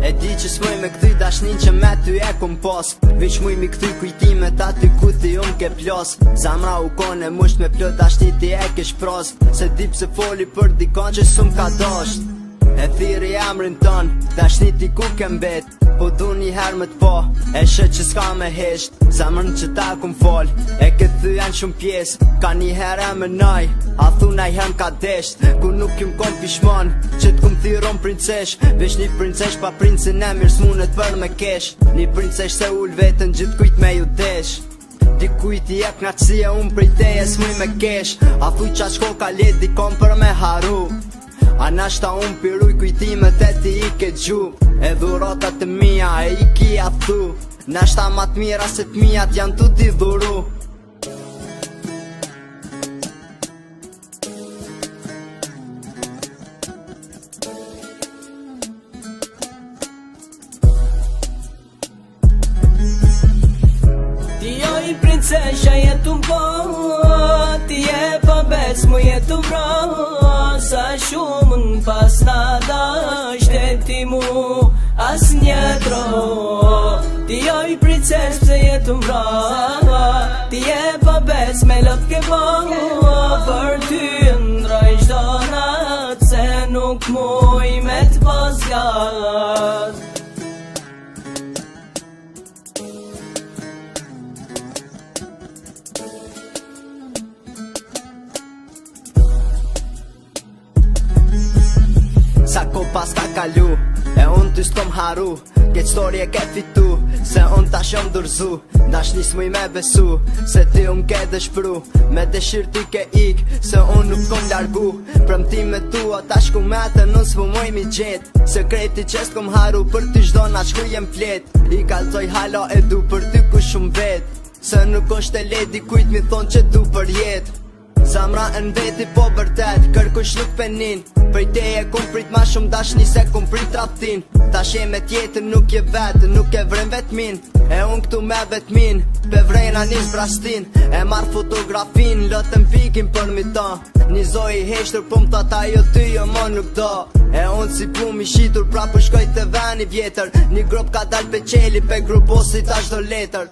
E di që s'muj me këthy dashnin që me ty e kum pas, veç muj mi këthy kujtimet aty ku ti ke plas. Zamra u kone musht me plot dashni ti e kesh pras, se di pse foli për dikon që s'um ka dasht. E thiri emrin ton, dashni ti ku ke mbet, po du një her me t'po, e shet që s'ka me hesht. Zemrën që ta kum fol, e këtë janë shumë pjes, ka një her e me naj, a thuna i hem ka desht. Ku nuk im kom pishmon, që t'kum thiron princesh, vesh një princesh pa princin e mirë s'munet për me kesh. Një princesh se ull vetën gjithë kujt me ju desh, dikujt i jep knatësia unë prej teje s'muj me kesh. A thuj qa shko ka let dikon për me haru, a nashta unë piruj kujtimet e ti i ke gju, e dhuratat e mija e i ki a thu, nashta ma t'mira se t'mijat janë tu t'i dhuru. Ti jo i princesha jetu mbo, ti e pa bec mu jetu vra, sa shumën pas na dasht e ti mu as njetro. Ti jo i princes pse jetu vra, ti e pa bec me lot ke ba, për ty ndroj çdo nat, se nuk muj me t'pas gat. Sa ko pas ka kalu, e unë ty s'kom haru, keq story e ke fitu, se unë ta shom dërzu. Dashni s'muj me besu, se ti ke dëshpru, me dëshir ti ke ik, se unë nuk kom largu. Premtime tua ta shku me të nuk s'pu muj mi gjet, sekreti që s'kom haru për ty çdo na shkrujem flet. I kalzoj hala e du për ty ku shumë vet, se nuk është e let dikujt mi thon që du për jet. Zamra në veti po vërtet, kërkush nuk penin, prej teje kum prit ma shumë dashni se kum prit traftin. Ta sheme tjetën nuk je vetë, nuk e vrem vetmin, e unë këtu me vetmin, pe vrejna nis brastin. E marr fotografin, lotën pikin për mi ta, një zoj i heshtër pëm të ata jo ty jo më nuk do. E unë si plum i shitur pra për shkoj të veni vjetër, një grop ka dal pe qeli pe gruposit ashtë do letër.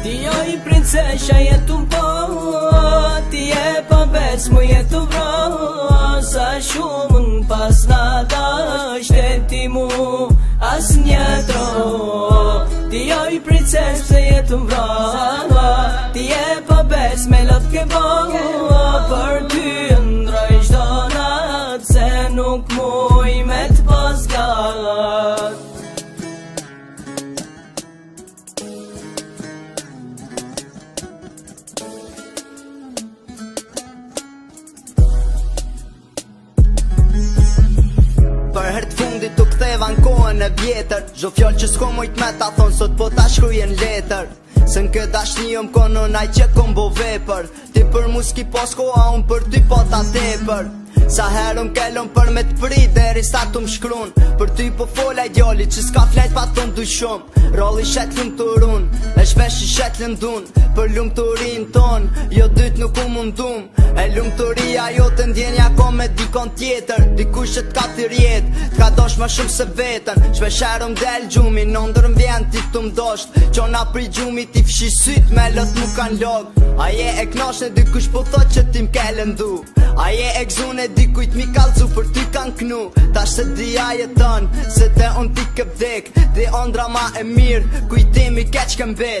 Ti jo i princesha jetu mbo, ti e pa bec mu jetu vra, sa shumën pas na dasht e ti mu as njetro. Ti jo i princes pse jetu vra, ti e pa bec me lot ke ba, për ty ndroj çdo nat, se nuk muj me t'pas gat. Për her t'fundit t'u ktheva n'kohën e vjetër, zho fjall që s'ko mujt me ta thonë sot po ta shkrujen letër. Se n'kë dashni jom konon aj që kom bo vepër, ti për mu s'ki pas koha unë për ty po ta tepër. Sa herën kellon për me t'prit deri sa t'u m'shkrun, për ty po folaj djali që s'ka flejt pa t'un du shumë. Rolli shet lëm të run, e shpesh i shet lëndun, për lumë të rin ton, jo dyt nuk u mundum. E lumë të ria jo të ndjenja ko me dikon tjetër, dikush që t'ka t'i rjet, t'ka dosh ma shumë se vetën. Shpesherëm del gjumi, në ndërëm vjen ti t'u m'dosht, qona pri gjumi ti fshi syt me lot mu kan log. Aje e knashne dikush po thot që ti m'ke lëndu, aje e gzune dikujt mi kalzu për ty kan knu. Tash se di aje tën, se te unë ti ke vdek, ti ondra ma e mirë, kujtimi keq ke mbet.